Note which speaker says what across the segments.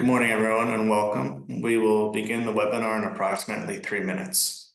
Speaker 1: Good morning, everyone, and welcome. We will begin the webinar in approximately 3 minutes.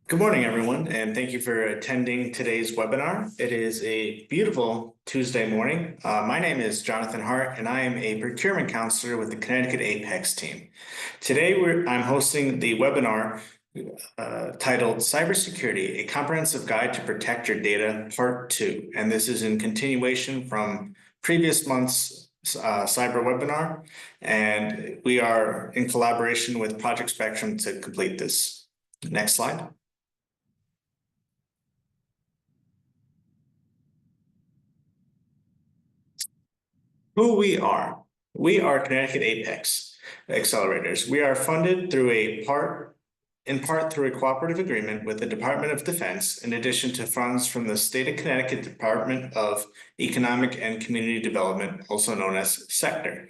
Speaker 1: Good morning, everyone, and thank you for attending today's webinar. It is a beautiful Tuesday morning. My name is Jonathan Hart, and I am a procurement counselor with the Connecticut Apex team. Today, I'm hosting the webinar titled Cybersecurity, a comprehensive guide to protect your data, part 2. And this is in continuation from previous month's cyber webinar, and we are in collaboration with Project Spectrum to complete this. Next slide. Who we are. We are Connecticut Apex Accelerators. We are funded through in part through a cooperative agreement with the Department of Defense, in addition to funds from the State of Connecticut Department of Economic and Community Development, also known as SECTOR.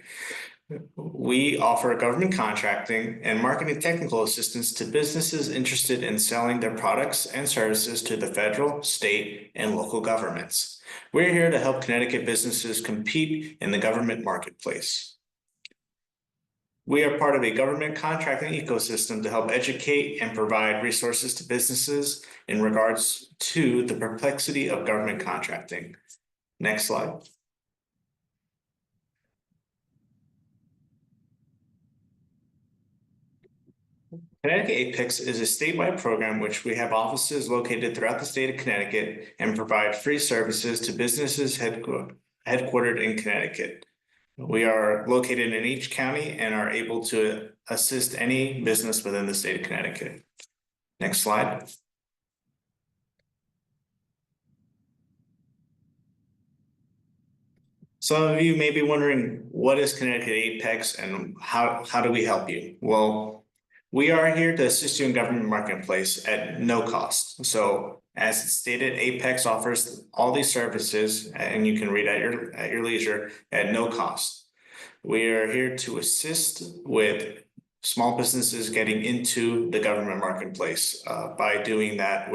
Speaker 1: We offer government contracting and marketing technical assistance to businesses interested in selling their products and services to the federal, state, and local governments. We're here to help Connecticut businesses compete in the government marketplace. We are part of a government contracting ecosystem to help educate and provide resources to businesses in regards to the complexity of government contracting. Next slide. Connecticut Apex is a statewide program which we have offices located throughout the state of Connecticut and provide free services to businesses headquartered in Connecticut. We are located in each county and are able to assist any business within the state of Connecticut. Next slide. Some of you may be wondering, what is Connecticut Apex and how do we help you? Well, we are here to assist you in government marketplace at no cost. So as stated, Apex offers all these services, and you can read at your leisure, at no cost. We are here to assist with small businesses getting into the government marketplace by doing that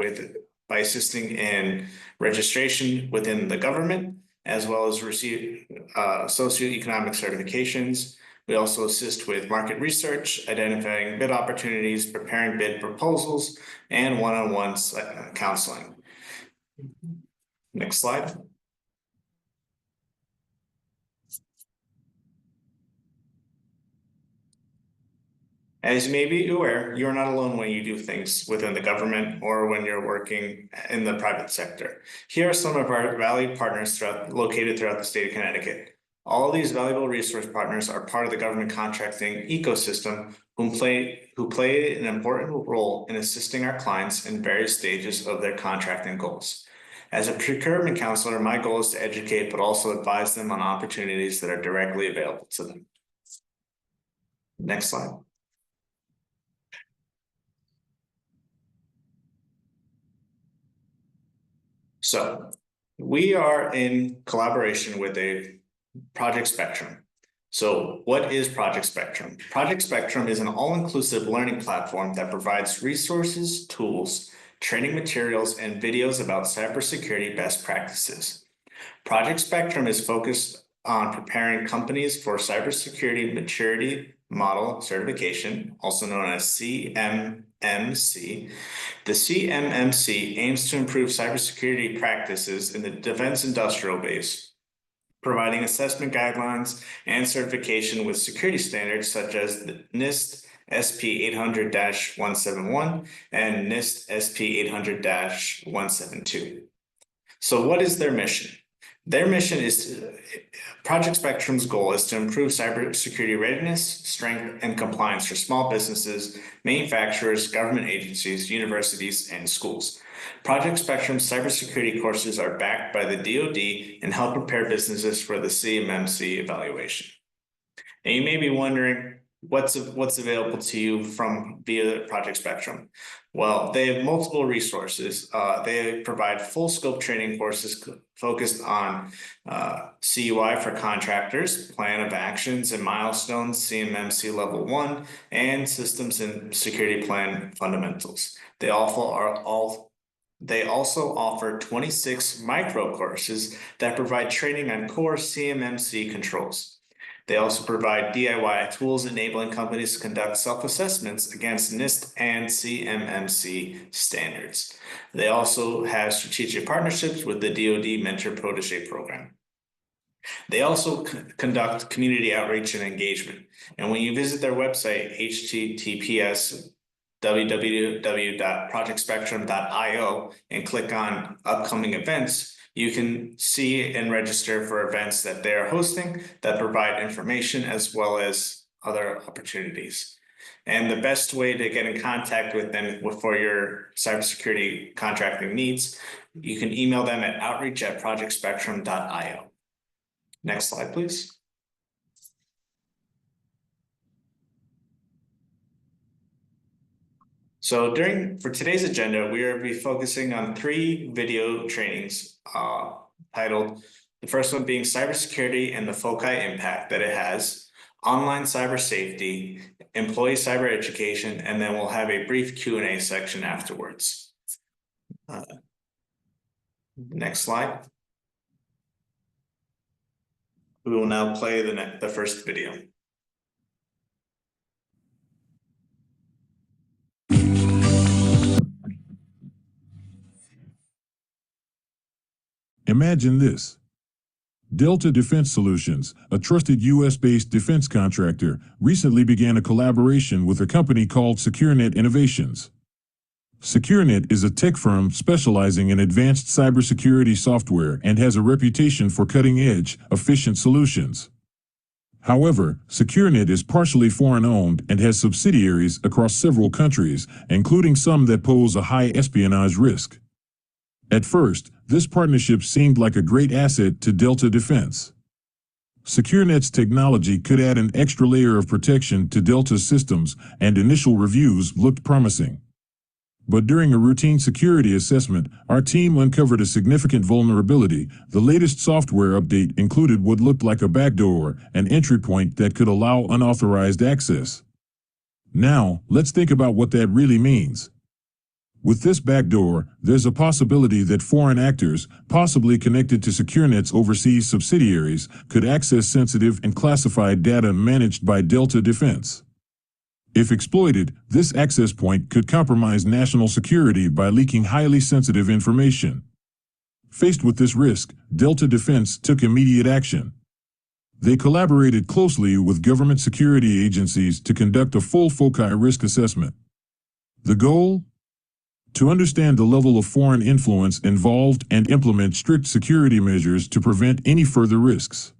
Speaker 1: by assisting in registration within the government, as well as receive socioeconomic certifications. We also assist with market research, identifying bid opportunities, preparing bid proposals, and one-on-one counseling. Next slide. As you may be aware, you're not alone when you do things within the government or when you're working in the private sector. Here are some of our valued partners located throughout the state of Connecticut. All of these valuable resource partners are part of the government contracting ecosystem who play an important role in assisting our clients in various stages of their contracting goals. As a procurement counselor, my goal is to educate, but also advise them on opportunities that are directly available to them. Next slide. So we are in collaboration with a Project Spectrum. So what is Project Spectrum? Project Spectrum is an all-inclusive learning platform that provides resources, tools, training materials, and videos about cybersecurity best practices. Project Spectrum is focused on preparing companies for cybersecurity maturity model certification, also known as CMMC. The CMMC aims to improve cybersecurity practices in the defense industrial base, providing assessment guidelines and certification with security standards such as the NIST SP 800-171 and NIST SP 800-172. So what is their mission? Their mission is Project Spectrum's goal is to improve cybersecurity readiness, strength, and compliance for small businesses, manufacturers, government agencies, universities, and schools. Project Spectrum's cybersecurity courses are backed by the DoD and help prepare businesses for the CMMC evaluation. And you may be wondering, what's available to you via Project Spectrum? Well, they have multiple resources. They provide full scope training courses focused on CUI for contractors, plan of actions and milestones, CMMC level 1, and systems and security plan fundamentals. They also offer 26 micro courses that provide training on core CMMC controls. They also provide DIY tools enabling companies to conduct self-assessments against NIST and CMMC standards. They also have strategic partnerships with the DoD Mentor Protege program. They also conduct community outreach and engagement. And when you visit their website, https://www.projectspectrum.io, and click on upcoming events, you can see and register for events that they're hosting that provide information as well as other opportunities. And the best way to get in contact with them for your cybersecurity contracting needs, you can email them at outreach@projectspectrum.io. Next slide, please. So for today's agenda, we will be focusing on 3 video trainings titled, the first one being cybersecurity and the FOCI impact that it has, online cyber safety, employee cyber education, and then we'll have a brief Q&A section afterwards. Next slide. We will now play the first video.
Speaker 2: Imagine this. Delta Defense Solutions, a trusted U.S.-based defense contractor, recently began a collaboration with a company called SecureNet Innovations. SecureNet is a tech firm specializing in advanced cybersecurity software and has a reputation for cutting-edge, efficient solutions. However, SecureNet is partially foreign-owned and has subsidiaries across several countries, including some that pose a high espionage risk. At first, this partnership seemed like a great asset to Delta Defense. SecureNet's technology could add an extra layer of protection to Delta's systems, and initial reviews looked promising. But during a routine security assessment, our team uncovered a significant vulnerability. The latest software update included what looked like a backdoor, an entry point that could allow unauthorized access. Now, let's think about what that really means. With this backdoor, there's a possibility that foreign actors, possibly connected to SecureNet's overseas subsidiaries, could access sensitive and classified data managed by Delta Defense. If exploited, this access point could compromise national security by leaking highly sensitive information. Faced with this risk, Delta Defense took immediate action. They collaborated closely with government security agencies to conduct a full FOCI risk assessment. The goal? To understand the level of foreign influence involved and implement strict security measures to prevent any further risks.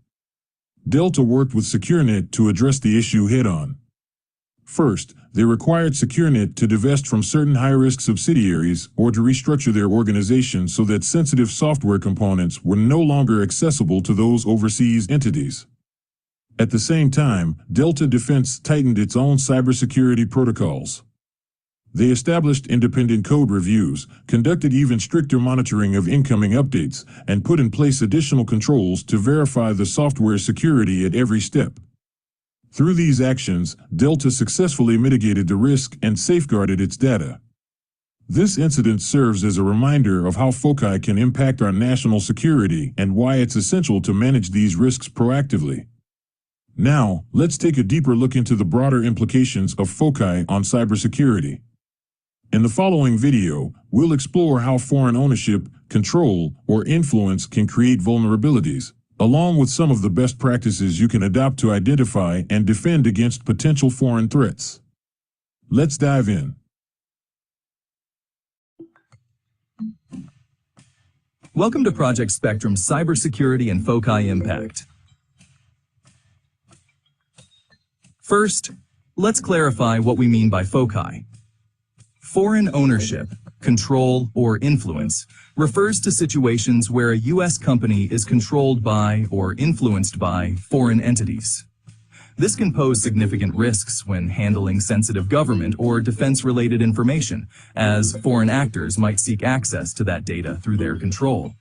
Speaker 2: Delta worked with SecureNet to address the issue head-on. First, they required SecureNet to divest from certain high-risk subsidiaries or to restructure their organization so that sensitive software components were no longer accessible to those overseas entities. At the same time, Delta Defense tightened its own cybersecurity protocols. They established independent code reviews, conducted even stricter monitoring of incoming updates, and put in place additional controls to verify the software's security at every step. Through these actions, Delta successfully mitigated the risk and safeguarded its data. This incident serves as a reminder of how FOCI can impact our national security and why it's essential to manage these risks proactively. Now, let's take a deeper look into the broader implications of FOCI on cybersecurity. In the following video, we'll explore how foreign ownership, control, or influence can create vulnerabilities, along with some of the best practices you can adopt to identify and defend against potential foreign threats. Let's dive in.
Speaker 3: Welcome to Project Spectrum's Cybersecurity and FOCI Impact. First, let's clarify what we mean by FOCI. Foreign ownership, control, or influence refers to situations where a U.S. company is controlled by or influenced by foreign entities. This can pose significant risks when handling sensitive government or defense-related information, as foreign actors might seek access to that data through their control.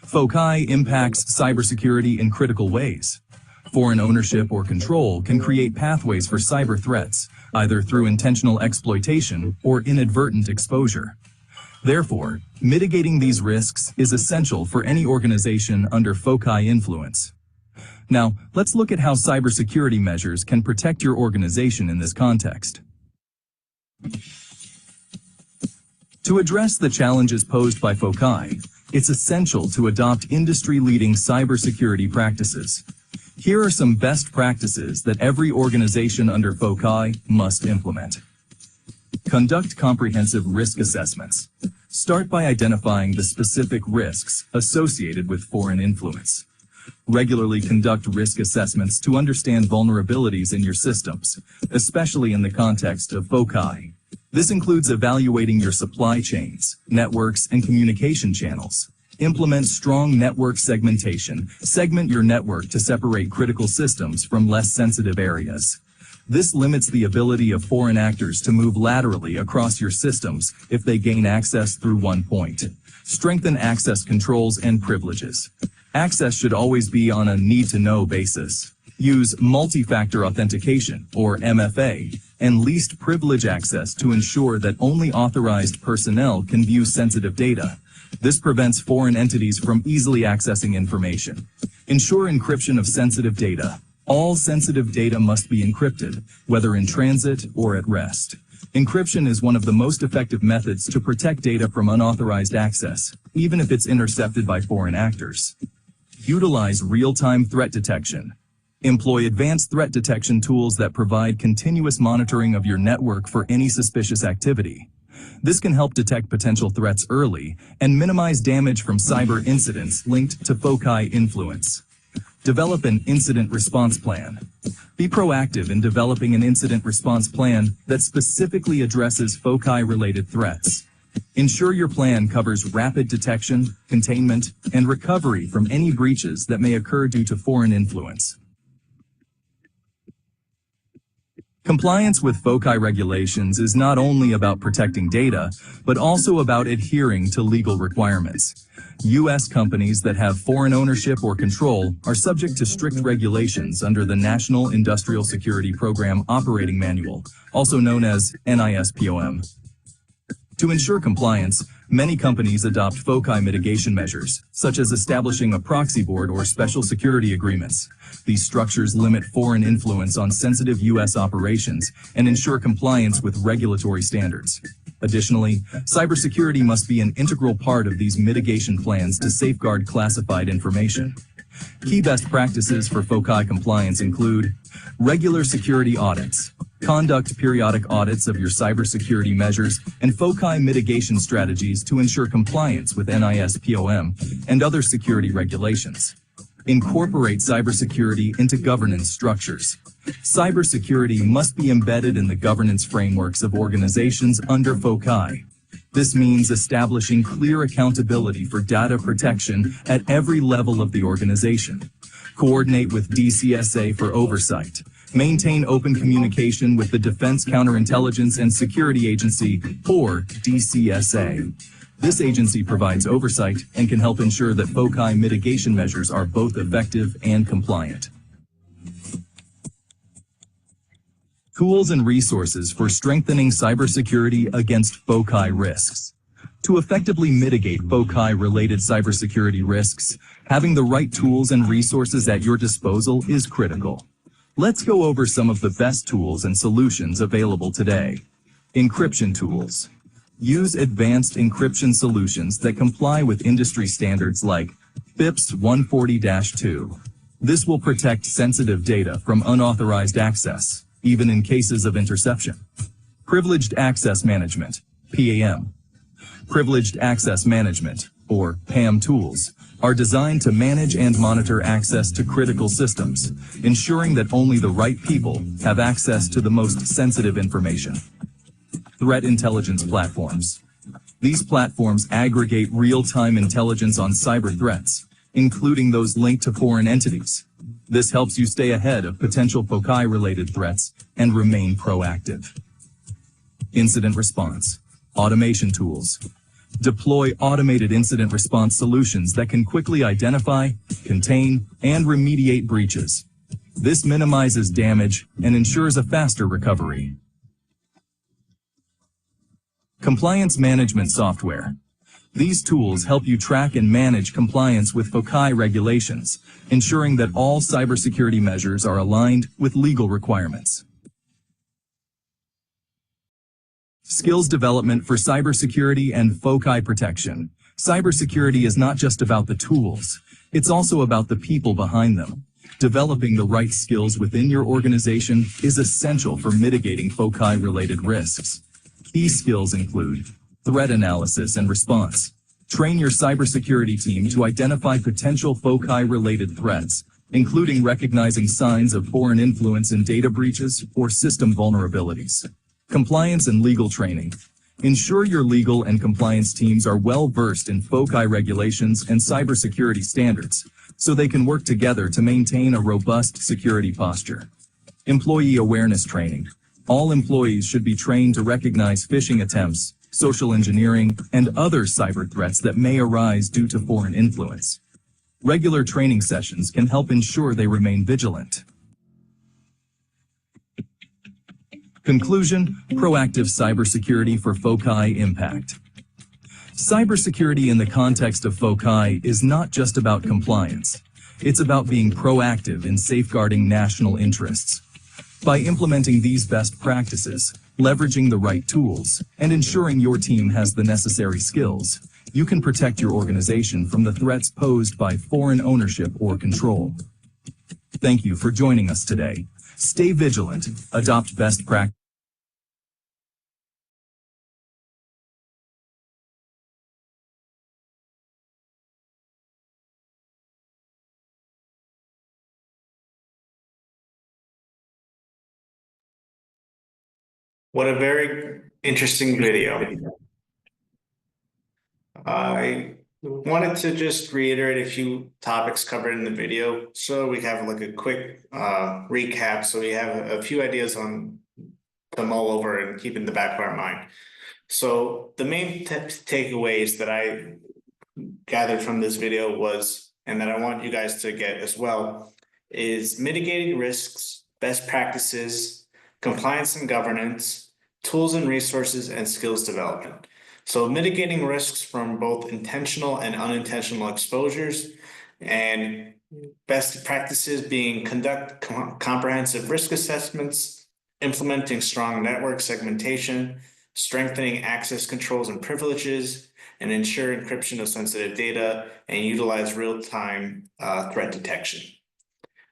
Speaker 3: FOCI impacts cybersecurity in critical ways. Foreign ownership or control can create pathways for cyber threats, either through intentional exploitation or inadvertent exposure. Therefore, mitigating these risks is essential for any organization under FOCI influence. Now, let's look at how cybersecurity measures can protect your organization in this context. To address the challenges posed by FOCI, it's essential to adopt industry-leading cybersecurity practices. Here are some best practices that every organization under FOCI must implement. Conduct comprehensive risk assessments. Start by identifying the specific risks associated with foreign influence. Regularly conduct risk assessments to understand vulnerabilities in your systems, especially in the context of FOCI. This includes evaluating your supply chains, networks, and communication channels. Implement strong network segmentation. Segment your network to separate critical systems from less sensitive areas. This limits the ability of foreign actors to move laterally across your systems if they gain access through one point. Strengthen access controls and privileges. Access should always be on a need-to-know basis. Use multi-factor authentication, or MFA, and least privilege access to ensure that only authorized personnel can view sensitive data. This prevents foreign entities from easily accessing information. Ensure encryption of sensitive data. All sensitive data must be encrypted, whether in transit or at rest. Encryption is one of the most effective methods to protect data from unauthorized access, even if it's intercepted by foreign actors. Utilize real-time threat detection. Employ advanced threat detection tools that provide continuous monitoring of your network for any suspicious activity. This can help detect potential threats early and minimize damage from cyber incidents linked to FOCI influence. Develop an incident response plan. Be proactive in developing an incident response plan that specifically addresses FOCI-related threats. Ensure your plan covers rapid detection, containment, and recovery from any breaches that may occur due to foreign influence. Compliance with FOCI regulations is not only about protecting data, but also about adhering to legal requirements. U.S. companies that have foreign ownership or control are subject to strict regulations under the National Industrial Security Program Operating Manual, also known as NISPOM. To ensure compliance, many companies adopt FOCI mitigation measures, such as establishing a proxy board or special security agreements. These structures limit foreign influence on sensitive U.S. operations and ensure compliance with regulatory standards. Additionally, cybersecurity must be an integral part of these mitigation plans to safeguard classified information. Key best practices for FOCI compliance include regular security audits. Conduct periodic audits of your cybersecurity measures and FOCI mitigation strategies to ensure compliance with NISPOM and other security regulations. Incorporate cybersecurity into governance structures. Cybersecurity must be embedded in the governance frameworks of organizations under FOCI. This means establishing clear accountability for data protection at every level of the organization. Coordinate with DCSA for oversight. Maintain open communication with the Defense Counterintelligence and Security Agency, or DCSA. This agency provides oversight and can help ensure that FOCI mitigation measures are both effective and compliant. Tools and resources for strengthening cybersecurity against FOCI risks. To effectively mitigate FOCI-related cybersecurity risks, having the right tools and resources at your disposal is critical. Let's go over some of the best tools and solutions available today. Encryption tools. Use advanced encryption solutions that comply with industry standards like FIPS 140-2. This will protect sensitive data from unauthorized access, even in cases of interception. Privileged Access Management, PAM. Privileged Access Management, or PAM tools, are designed to manage and monitor access to critical systems, ensuring that only the right people have access to the most sensitive information. Threat intelligence platforms. These platforms aggregate real-time intelligence on cyber threats, including those linked to foreign entities. This helps you stay ahead of potential FOCI-related threats and remain proactive. Incident response. Automation tools. Deploy automated incident response solutions that can quickly identify, contain, and remediate breaches. This minimizes damage and ensures a faster recovery. Compliance management software. These tools help you track and manage compliance with FOCI regulations, ensuring that all cybersecurity measures are aligned with legal requirements. Skills development for cybersecurity and FOCI protection. Cybersecurity is not just about the tools, it's also about the people behind them. Developing the right skills within your organization is essential for mitigating FOCI-related risks. Key skills include threat analysis and response. Train your cybersecurity team to identify potential FOCI-related threats, including recognizing signs of foreign influence in data breaches or system vulnerabilities. Compliance and legal training. Ensure your legal and compliance teams are well-versed in FOCI regulations and cybersecurity standards, so they can work together to maintain a robust security posture. Employee awareness training. All employees should be trained to recognize phishing attempts, social engineering, and other cyber threats that may arise due to foreign influence. Regular training sessions can help ensure they remain vigilant. Conclusion: proactive cybersecurity for FOCI impact. Cybersecurity in the context of FOCI is not just about compliance. It's about being proactive in safeguarding national interests. By implementing these best practices, leveraging the right tools, and ensuring your team has the necessary skills, you can protect your organization from the threats posed by foreign ownership or control. Thank you for joining us today. Stay vigilant, adopt best practices.
Speaker 1: What a very interesting video. I wanted to just reiterate a few topics covered in the video, so we have like a quick recap, so we have a few ideas on mull over and keep in the back of our mind. So the main takeaways that I gathered from this video was, and that I want you guys to get as well, is mitigating risks, best practices, compliance and governance, tools and resources, and skills development. So mitigating risks from both intentional and unintentional exposures, and best practices being conduct comprehensive risk assessments, implementing strong network segmentation, strengthening access controls and privileges, and ensure encryption of sensitive data, and utilize real-time threat detection.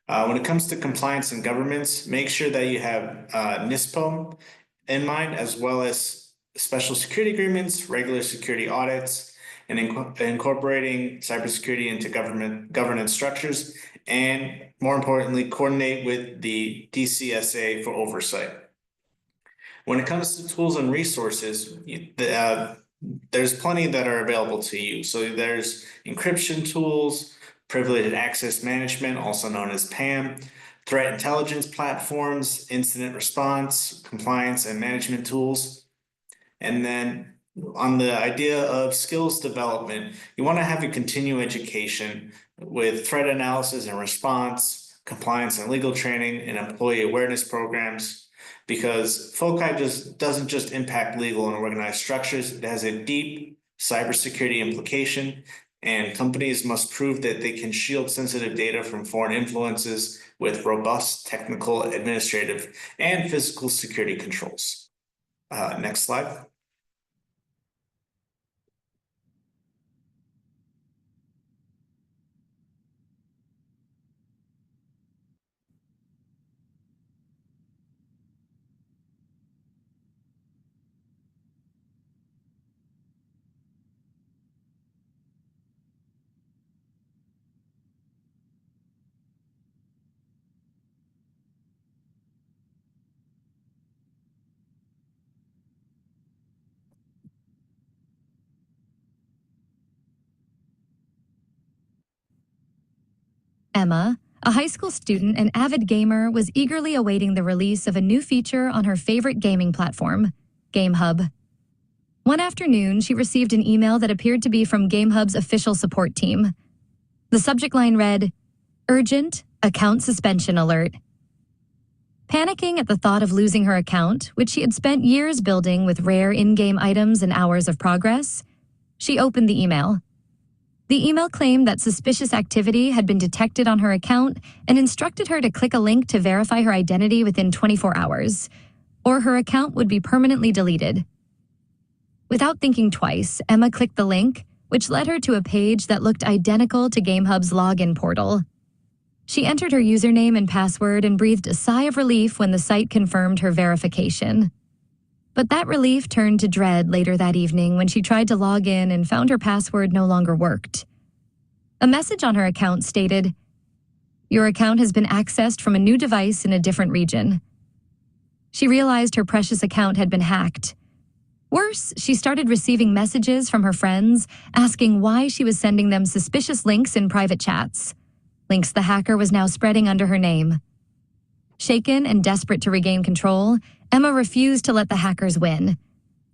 Speaker 1: When it comes to compliance and governance, make sure that you have NISPO in mind, as well as special security agreements, regular security audits, and incorporating cybersecurity into governance structures, and more importantly, coordinate with the DCSA for oversight. When it comes to tools and resources, there's plenty that are available to you. So there's encryption tools, privileged access management, also known as PAM, threat intelligence platforms, incident response, compliance and management tools. And then on the idea of skills development, you want to have a continuing education with threat analysis and response, compliance and legal training, and employee awareness programs, because FOCI doesn't just impact legal and organized structures, it has a deep cybersecurity implication, and companies must prove that they can shield sensitive data from foreign influences with robust technical, administrative, and physical security controls. Next slide.
Speaker 4: Emma, a high school student and avid gamer, was eagerly awaiting the release of a new feature on her favorite gaming platform, GameHub. One afternoon, she received an email that appeared to be from GameHub's official support team. The subject line read, "Urgent account suspension alert." Panicking at the thought of losing her account, which she had spent years building with rare in-game items and hours of progress, she opened the email. The email claimed that suspicious activity had been detected on her account and instructed her to click a link to verify her identity within 24 hours, or her account would be permanently deleted. Without thinking twice, Emma clicked the link, which led her to a page that looked identical to GameHub's login portal. She entered her username and password and breathed a sigh of relief when the site confirmed her verification. But that relief turned to dread later that evening when she tried to log in and found her password no longer worked. A message on her account stated, "Your account has been accessed from a new device in a different region." She realized her precious account had been hacked. Worse, she started receiving messages from her friends asking why she was sending them suspicious links in private chats, links the hacker was now spreading under her name. Shaken and desperate to regain control, Emma refused to let the hackers win.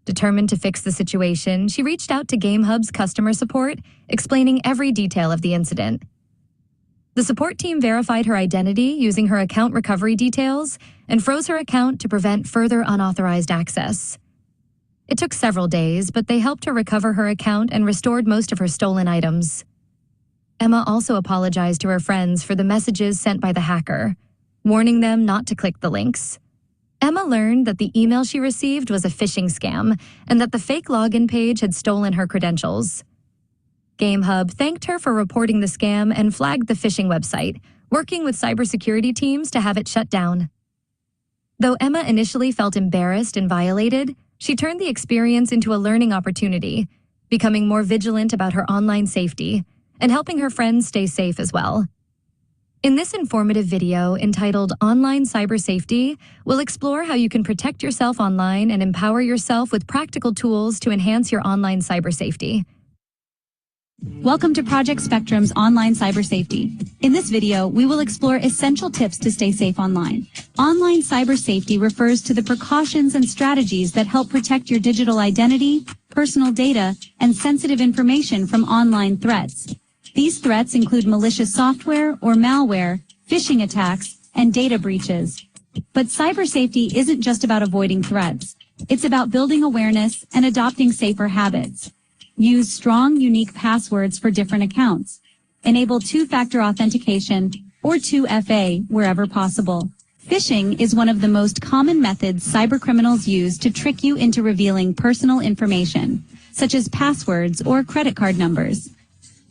Speaker 4: Determined to fix the situation, she reached out to GameHub's customer support, explaining every detail of the incident. The support team verified her identity using her account recovery details and froze her account to prevent further unauthorized access. It took several days, but they helped her recover her account and restored most of her stolen items. Emma also apologized to her friends for the messages sent by the hacker, warning them not to click the links. Emma learned that the email she received was a phishing scam and that the fake login page had stolen her credentials. GameHub thanked her for reporting the scam and flagged the phishing website, working with cybersecurity teams to have it shut down. Though Emma initially felt embarrassed and violated, she turned the experience into a learning opportunity, becoming more vigilant about her online safety and helping her friends stay safe as well. In this informative video entitled Online Cyber Safety, we'll explore how you can protect yourself online and empower yourself with practical tools to enhance your online cyber safety.
Speaker 5: Welcome to Project Spectrum's online cyber safety. In this video, we will explore essential tips to stay safe online. Online cyber safety refers to the precautions and strategies that help protect your digital identity, personal data, and sensitive information from online threats. These threats include malicious software or malware, phishing attacks, and data breaches. But cyber safety isn't just about avoiding threats. It's about building awareness and adopting safer habits. Use strong, unique passwords for different accounts. Enable two-factor authentication, or 2FA, wherever possible. Phishing is one of the most common methods cybercriminals use to trick you into revealing personal information, such as passwords or credit card numbers.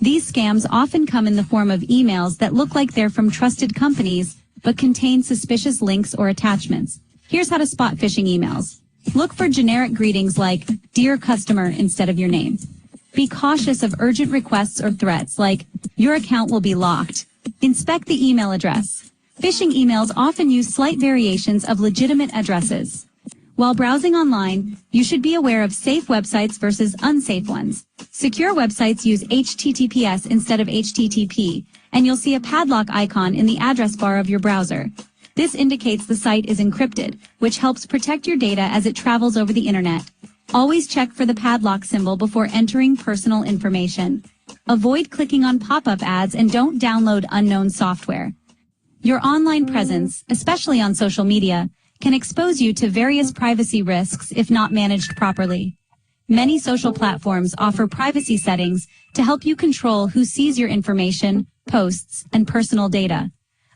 Speaker 5: These scams often come in the form of emails that look like they're from trusted companies, but contain suspicious links or attachments. Here's how to spot phishing emails. Look for generic greetings like, "Dear customer," instead of your name. Be cautious of urgent requests or threats like, "Your account will be locked." Inspect the email address. Phishing emails often use slight variations of legitimate addresses. While browsing online, you should be aware of safe websites versus unsafe ones. Secure websites use HTTPS instead of HTTP, and you'll see a padlock icon in the address bar of your browser. This indicates the site is encrypted, which helps protect your data as it travels over the internet. Always check for the padlock symbol before entering personal information. Avoid clicking on pop-up ads and don't download unknown software. Your online presence, especially on social media, can expose you to various privacy risks if not managed properly. Many social platforms offer privacy settings to help you control who sees your information, posts, and personal data.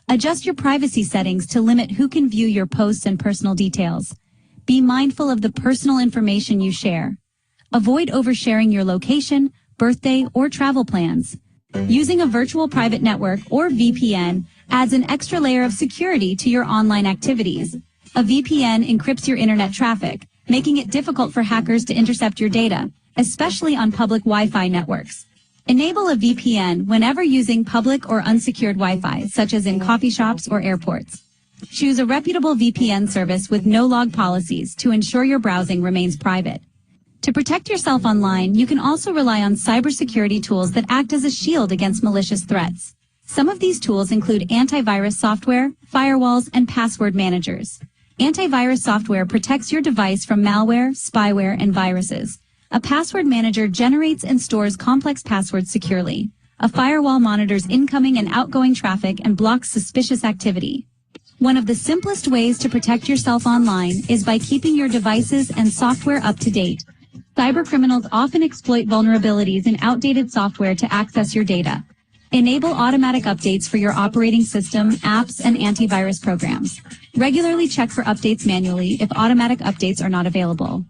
Speaker 5: Adjust your privacy settings to limit who can view your posts and personal details. Be mindful of the personal information you share. Avoid oversharing your location, birthday, or travel plans. Using a virtual private network or VPN adds an extra layer of security to your online activities. A VPN encrypts your internet traffic, making it difficult for hackers to intercept your data, especially on public Wi-Fi networks. Enable a VPN whenever using public or unsecured Wi-Fi, such as in coffee shops or airports. Choose a reputable VPN service with no-log policies to ensure your browsing remains private. To protect yourself online, you can also rely on cybersecurity tools that act as a shield against malicious threats. Some of these tools include antivirus software, firewalls, and password managers. Antivirus software protects your device from malware, spyware, and viruses. A password manager generates and stores complex passwords securely. A firewall monitors incoming and outgoing traffic and blocks suspicious activity. One of the simplest ways to protect yourself online is by keeping your devices and software up to date. Cybercriminals often exploit vulnerabilities in outdated software to access your data. Enable automatic updates for your operating system, apps, and antivirus programs. Regularly check for updates manually if automatic updates are not available.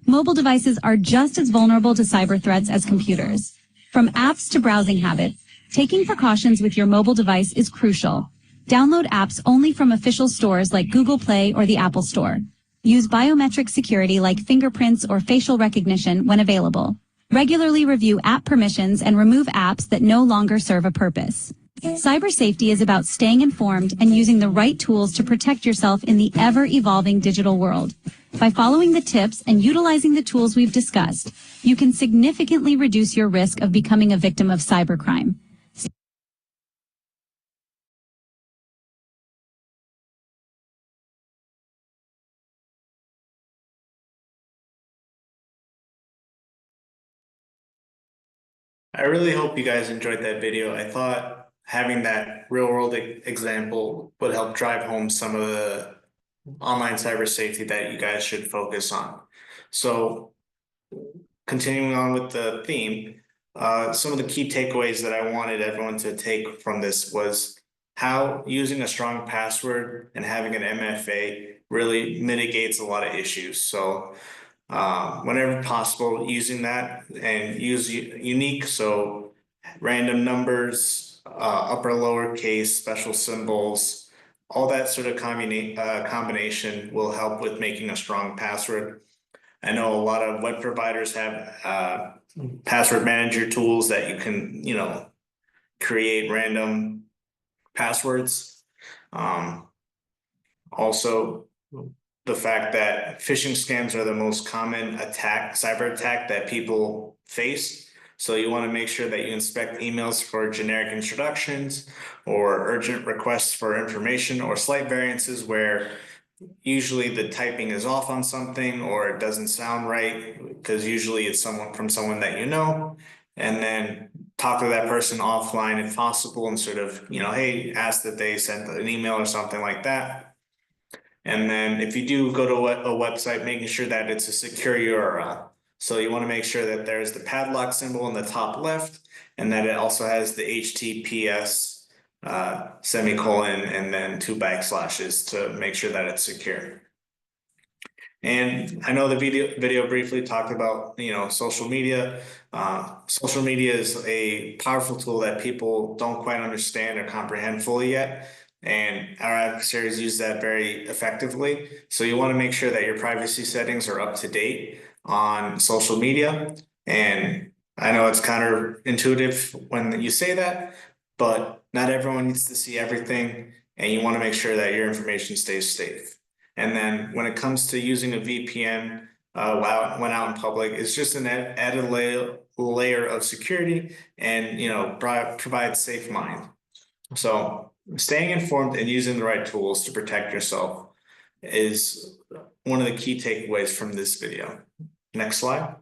Speaker 5: Mobile devices are just as vulnerable to cyber threats as computers. From apps to browsing habits, taking precautions with your mobile device is crucial. Download apps only from official stores like Google Play or the Apple Store. Use biometric security like fingerprints or facial recognition when available. Regularly review app permissions and remove apps that no longer serve a purpose. Cyber safety is about staying informed and using the right tools to protect yourself in the ever-evolving digital world. By following the tips and utilizing the tools we've discussed, you can significantly reduce your risk of becoming a victim of cybercrime.
Speaker 1: I really hope you guys enjoyed that video. I thought having that real world example would help drive home some of the online cyber safety that you guys should focus on. So continuing on with the theme, some of the key takeaways that I wanted everyone to take from this was how using a strong password and having an MFA really mitigates a lot of issues. So whenever possible, using that and use unique, so random numbers, upper lowercase, special symbols, all that sort of combination will help with making a strong password. I know a lot of web providers have password manager tools that you can, create random passwords. Also, the fact that phishing scams are the most common cyber attack that people face. So you want to make sure that you inspect emails for generic introductions or urgent requests for information or slight variances where usually the typing is off on something or it doesn't sound right, because usually it's someone that you know. And then talk to that person offline if possible and sort of, hey, ask that they send an email or something like that. And then if you do go to a website, making sure that it's a secure URL. So you want to make sure that there's the padlock symbol in the top left and that it also has the HTTPS semicolon and then 2 backslashes to make sure that it's secure. And I know the video briefly talked about, social media. Social media is a powerful tool that people don't quite understand or comprehend fully yet. And our adversaries use that very effectively. So you want to make sure that your privacy settings are up to date on social media. And I know it's counterintuitive when you say that, but not everyone needs to see everything. And you want to make sure that your information stays safe. And then when it comes to using a VPN when out in public, it's just an added layer of security and provide safe mind. So staying informed and using the right tools to protect yourself is one of the key takeaways from this video. Next slide.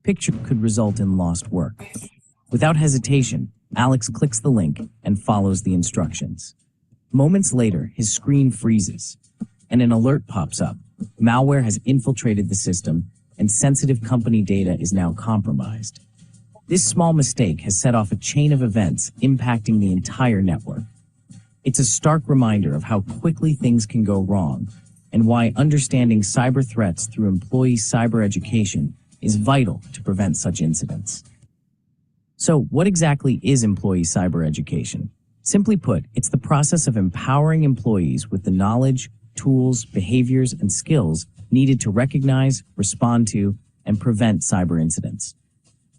Speaker 6: Picture could result in lost work. Without hesitation, Alex clicks the link and follows the instructions. Moments later, his screen freezes, and an alert pops up. Malware has infiltrated the system, and sensitive company data is now compromised. This small mistake has set off a chain of events impacting the entire network. It's a stark reminder of how quickly things can go wrong, and why understanding cyber threats through employee cyber education is vital to prevent such incidents. So, what exactly is employee cyber education? Simply put, it's the process of empowering employees with the knowledge, tools, behaviors, and skills needed to recognize, respond to, and prevent cyber incidents.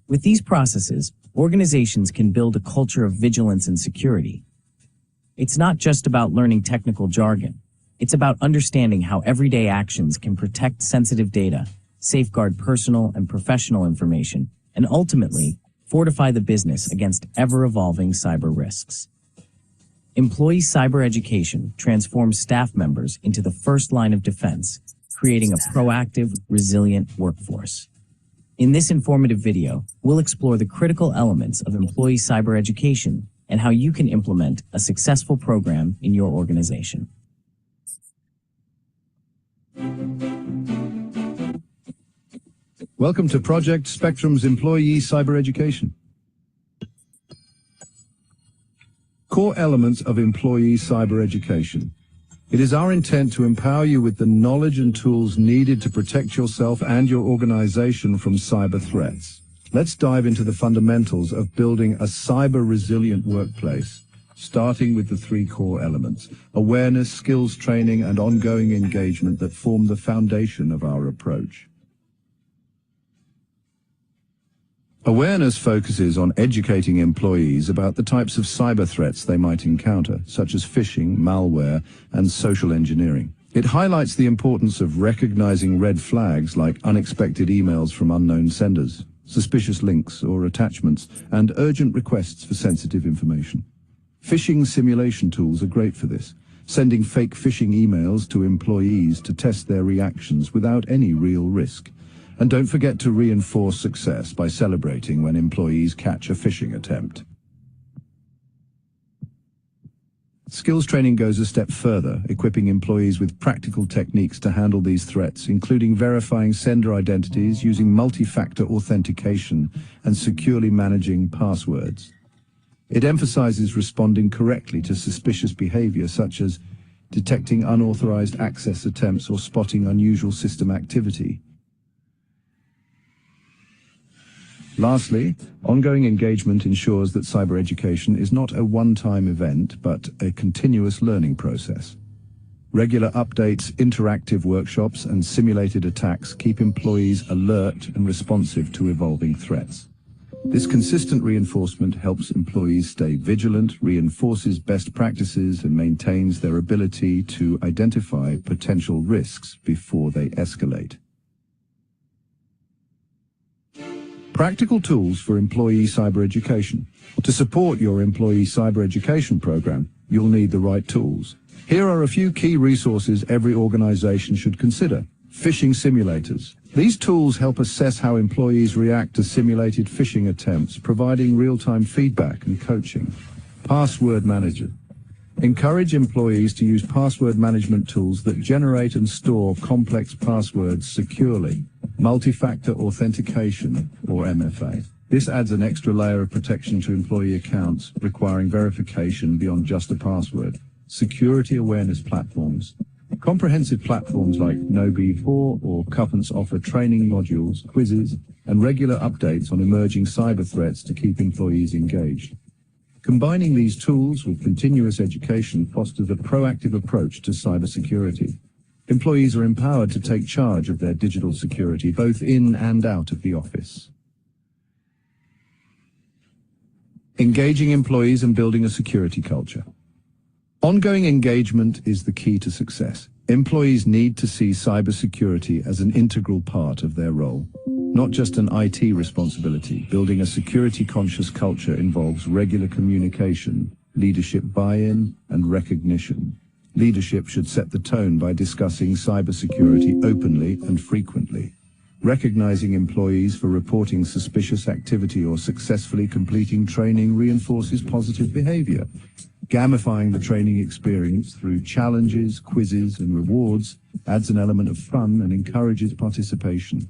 Speaker 6: With these processes, organizations can build a culture of vigilance and security. It's not just about learning technical jargon. It's about understanding how everyday actions can protect sensitive data, safeguard personal and professional information, and ultimately, fortify the business against ever-evolving cyber risks. Employee cyber education transforms staff members into the first line of defense, creating a proactive, resilient workforce. In this informative video, we'll explore the critical elements of employee cyber education and how you can implement a successful program in your organization.
Speaker 7: Welcome to Project Spectrum's Employee Cyber Education. Core elements of employee cyber education. It is our intent to empower you with the knowledge and tools needed to protect yourself and your organization from cyber threats. Let's dive into the fundamentals of building a cyber-resilient workplace, starting with the 3 core elements: awareness, skills training, and ongoing engagement that form the foundation of our approach. Awareness focuses on educating employees about the types of cyber threats they might encounter, such as phishing, malware, and social engineering. It highlights the importance of recognizing red flags like unexpected emails from unknown senders, suspicious links or attachments, and urgent requests for sensitive information. Phishing simulation tools are great for this, sending fake phishing emails to employees to test their reactions without any real risk. And don't forget to reinforce success by celebrating when employees catch a phishing attempt. Skills training goes a step further, equipping employees with practical techniques to handle these threats, including verifying sender identities, using multi-factor authentication, and securely managing passwords. It emphasizes responding correctly to suspicious behavior, such as detecting unauthorized access attempts or spotting unusual system activity. Lastly, ongoing engagement ensures that cyber education is not a one-time event, but a continuous learning process. Regular updates, interactive workshops, and simulated attacks keep employees alert and responsive to evolving threats. This consistent reinforcement helps employees stay vigilant, reinforces best practices, and maintains their ability to identify potential risks before they escalate. Practical tools for employee cyber education. To support your employee cyber education program, you'll need the right tools. Here are a few key resources every organization should consider. Phishing simulators. These tools help assess how employees react to simulated phishing attempts, providing real-time feedback and coaching. Password manager. Encourage employees to use password management tools that generate and store complex passwords securely. Multi-factor authentication, or MFA. This adds an extra layer of protection to employee accounts, requiring verification beyond just a password. Security awareness platforms. Comprehensive platforms like KnowB4 or Cuffance offer training modules, quizzes, and regular updates on emerging cyber threats to keep employees engaged. Combining these tools with continuous education fosters a proactive approach to cybersecurity. Employees are empowered to take charge of their digital security, both in and out of the office. Engaging employees and building a security culture. Ongoing engagement is the key to success. Employees need to see cybersecurity as an integral part of their role, not just an IT responsibility. Building a security-conscious culture involves regular communication, leadership buy-in, and recognition. Leadership should set the tone by discussing cybersecurity openly and frequently. Recognizing employees for reporting suspicious activity or successfully completing training reinforces positive behavior. Gamifying the training experience through challenges, quizzes, and rewards adds an element of fun and encourages participation.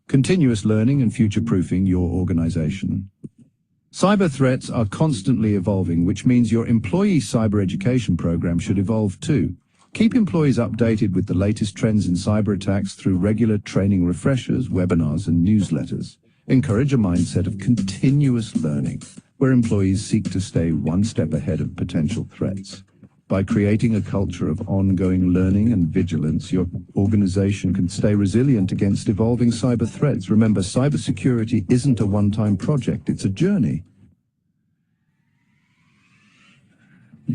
Speaker 7: Continuous learning and future-proofing your organization. Cyber threats are constantly evolving, which means your employee cyber education program should evolve too. Keep employees updated with the latest trends in cyber attacks through regular training refreshers, webinars, and newsletters. Encourage a mindset of continuous learning, where employees seek to stay one step ahead of potential threats. By creating a culture of ongoing learning and vigilance, your organization can stay resilient against evolving cyber threats. Remember, cybersecurity isn't a one-time project, it's a journey.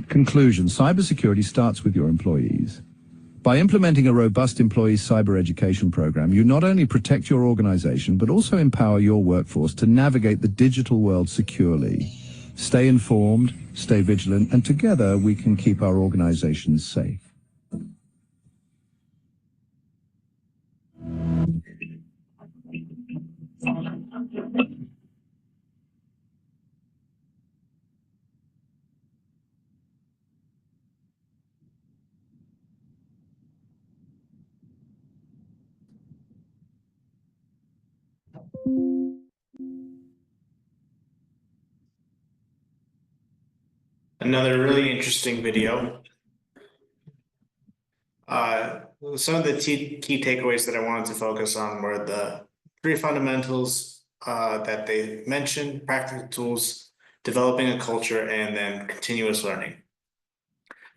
Speaker 7: Conclusion: cybersecurity starts with your employees. By implementing a robust employee cyber education program, you not only protect your organization, but also empower your workforce to navigate the digital world securely. Stay informed, stay vigilant, and together we can keep our organizations safe.
Speaker 1: Another really interesting video. Some of the key takeaways that I wanted to focus on were the three fundamentals that they mentioned: practical tools, developing a culture, and then continuous learning.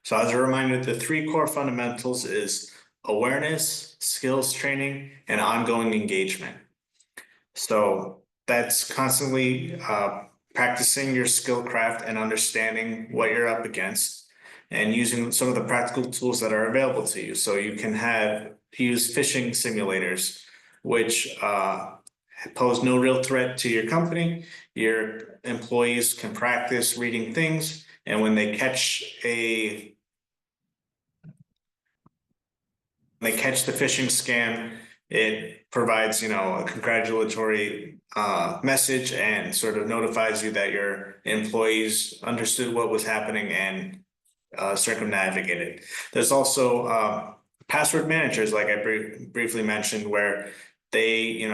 Speaker 1: So as a reminder, the three core fundamentals is awareness, skills training, and ongoing engagement. So that's constantly practicing your skill craft and understanding what you're up against and using some of the practical tools that are available to you. So you can use phishing simulators, which pose no real threat to your company. Your employees can practice reading things, and when they catch the phishing scam, it provides, a congratulatory message and sort of notifies you that your employees understood what was happening and circumnavigated. There's also password managers, like I briefly mentioned, where they,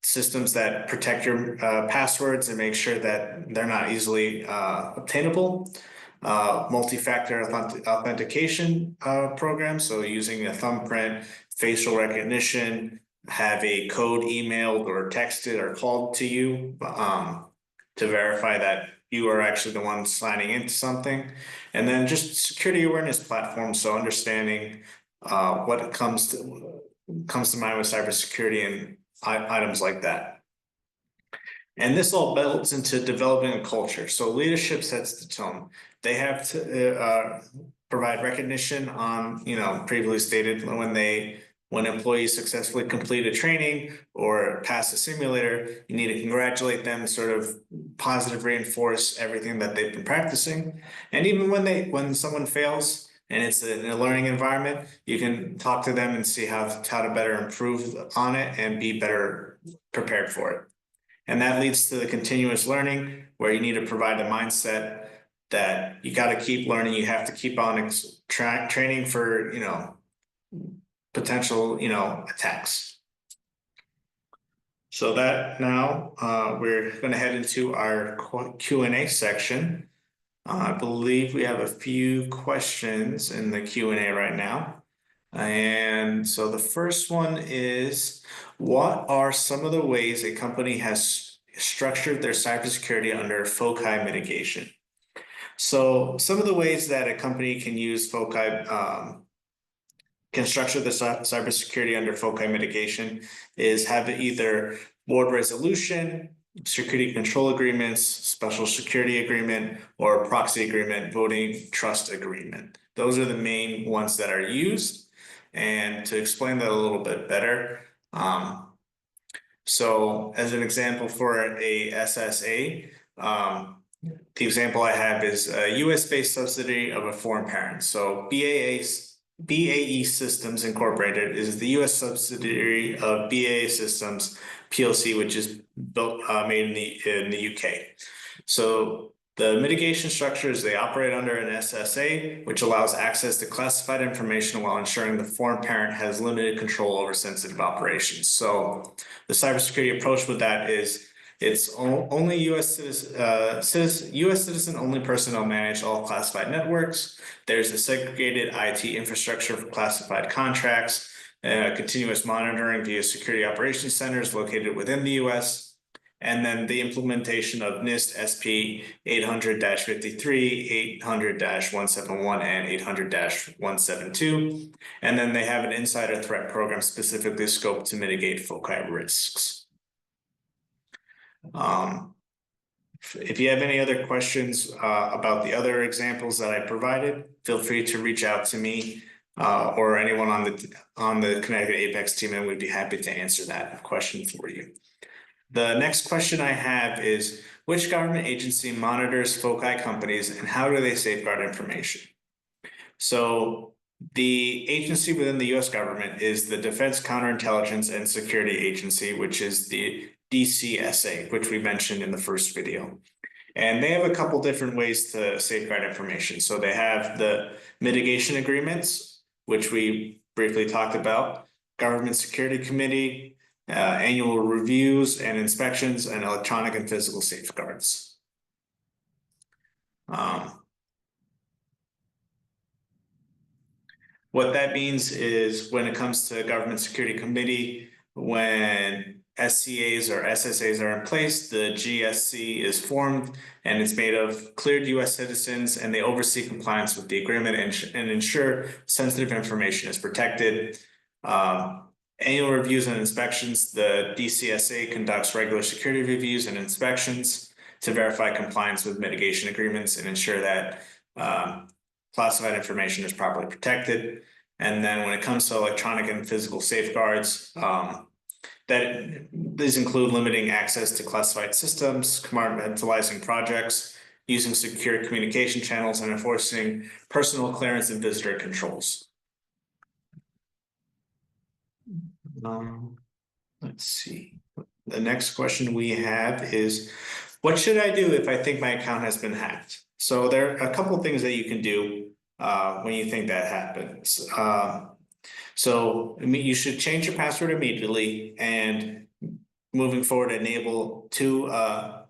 Speaker 1: systems that protect your passwords and make sure that they're not easily obtainable. Multi-factor authentication program, so using a thumbprint, facial recognition, have a code emailed or texted or called to you to verify that you are actually the one signing into something. And then just security awareness platforms, so understanding what comes to mind with cybersecurity and items like that. And this all builds into developing a culture. So leadership sets the tone. They have to provide recognition on, previously stated when employees successfully complete a training or pass a simulator, you need to congratulate them, sort of positive reinforce everything that they've been practicing. And even when someone fails and it's in a learning environment, you can talk to them and see how to better improve on it and be better prepared for it. And that leads to the continuous learning, where you need to provide a mindset that you got to keep learning. You have to keep on training for, potential, attacks. So that now we're going to head into our Q&A section. I believe we have a few questions in the Q&A right now. And so the first one is, what are some of the ways a company has structured their cybersecurity under FOCI mitigation? So some of the ways that a company can use FOCI, can structure the cybersecurity under FOCI mitigation is have either board resolution, security control agreements, special security agreement, or proxy agreement, voting trust agreement. Those are the main ones that are used. And to explain that a little bit better, so as an example for a SSA, the example I have is a US-based subsidiary of a foreign parent. So BAE Systems Incorporated is the US subsidiary of BAE Systems PLC, which is made in the UK. So the mitigation structures, they operate under an SSA, which allows access to classified information while ensuring the foreign parent has limited control over sensitive operations. So the cybersecurity approach with that is it's only US citizen only personnel manage all classified networks. There's a segregated IT infrastructure for classified contracts, continuous monitoring via security operations centers located within the US. And then the implementation of NIST SP 800-53, 800-171, and 800-172. And then they have an insider threat program specifically scoped to mitigate FOCI risks. If you have any other questions about the other examples that I provided, feel free to reach out to me or anyone on the Connecticut Apex team, and we'd be happy to answer that question for you. The next question I have is, which government agency monitors FOCI companies and how do they safeguard information? So the agency within the US government is the Defense Counterintelligence and Security Agency, which is the DCSA, which we mentioned in the first video. And they have a couple different ways to safeguard information. So they have the mitigation agreements, which we briefly talked about, Government Security Committee, annual reviews and inspections, and electronic and physical safeguards. What that means is when it comes to Government Security Committee, when SCAs or SSAs are in place, the GSC is formed and it's made of cleared US citizens, and they oversee compliance with the agreement and ensure sensitive information is protected. Annual reviews and inspections, the DCSA conducts regular security reviews and inspections to verify compliance with mitigation agreements and ensure that classified information is properly protected. And then when it comes to electronic and physical safeguards, these include limiting access to classified systems, compartmentalizing projects, using secure communication channels, and enforcing personal clearance and visitor controls. Let's see. The next question we have is, what should I do if I think my account has been hacked? So there are a couple things that you can do when you think that happens. So you should change your password immediately, and moving forward, enable 2FA,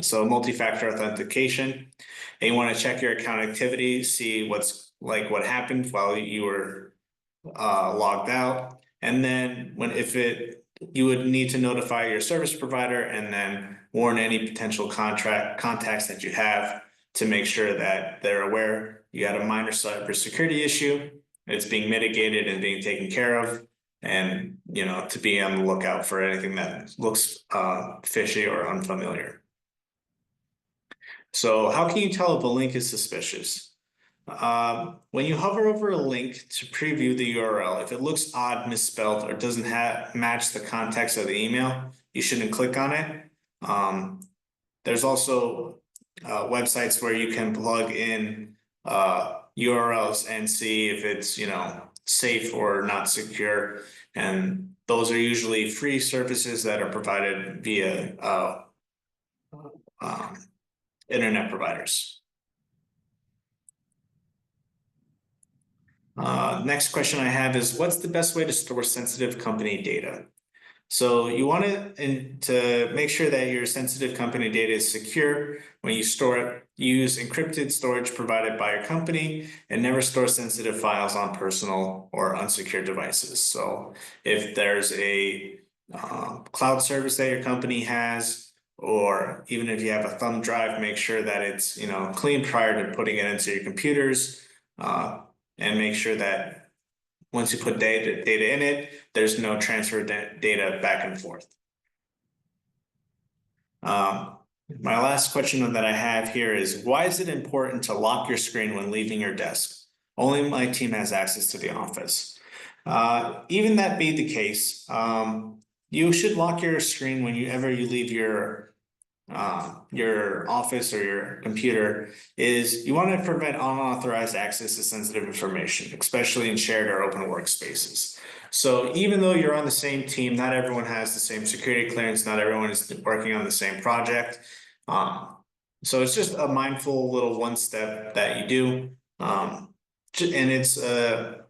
Speaker 1: so multi-factor authentication. And you want to check your account activity, see what happened while you were logged out. And then you would need to notify your service provider and then warn any potential contacts that you have to make sure that they're aware you had a minor cybersecurity issue, it's being mitigated and being taken care of, and to be on the lookout for anything that looks fishy or unfamiliar. So how can you tell if a link is suspicious? When you hover over a link to preview the URL, if it looks odd, misspelled, or doesn't match the context of the email, you shouldn't click on it. There's also websites where you can plug in URLs and see if it's safe or not secure, and those are usually free services that are provided via internet providers. Next question I have is, what's the best way to store sensitive company data? So you want to make sure that your sensitive company data is secure. When you store it, use encrypted storage provided by your company, and never store sensitive files on personal or unsecured devices. So if there's a cloud service that your company has, or even if you have a thumb drive, make sure that it's clean prior to putting it into your computers, and make sure that once you put data in it, there's no transfer data back and forth. My last question that I have here is, why is it important to lock your screen when leaving your desk? Only my team has access to the office. Even that be the case, you should lock your screen whenever you leave your office or your computer. Is you want to prevent unauthorized access to sensitive information, especially in shared or open workspaces. So even though you're on the same team, not everyone has the same security clearance, not everyone is working on the same project. So it's just a mindful little one step that you do. And it's a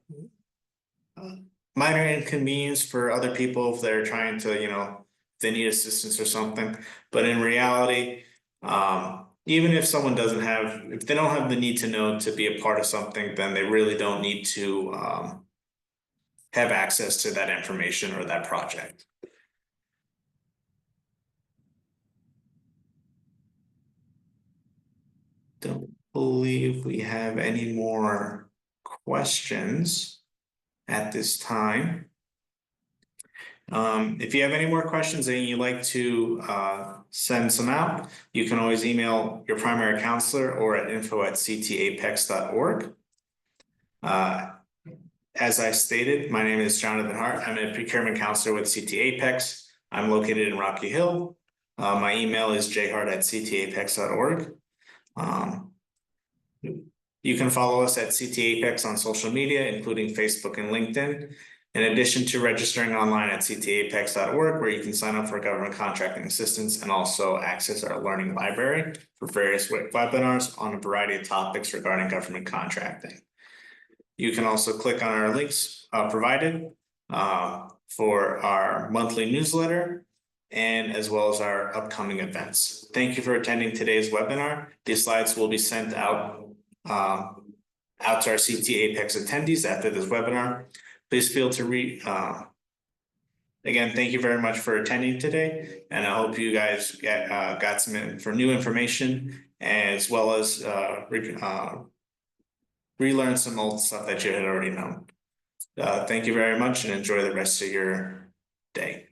Speaker 1: minor inconvenience for other people if they're trying to, they need assistance or something. But in reality, even if someone if they don't have the need to know to be a part of something, then they really don't need to have access to that information or that project. Don't believe we have any more questions at this time. If you have any more questions and you'd like to send some out, you can always email your primary counselor or at info@ctapex.org. As I stated, my name is Jonathan Hart. I'm a procurement counselor with CT Apex. I'm located in Rocky Hill. My email is jhart@ctapex.org. You can follow us at CT Apex on social media, including Facebook and LinkedIn. In addition to registering online at ctapex.org, where you can sign up for government contracting assistance and also access our learning library for various webinars on a variety of topics regarding government contracting. You can also click on our links provided for our monthly newsletter and as well as our upcoming events. Thank you for attending today's webinar. These slides will be sent out to our CT Apex attendees after this webinar. Please feel to again, thank you very much for attending today, and I hope you guys got some new information, as well as relearn some old stuff that you had already known. Thank you very much, and enjoy the rest of your day.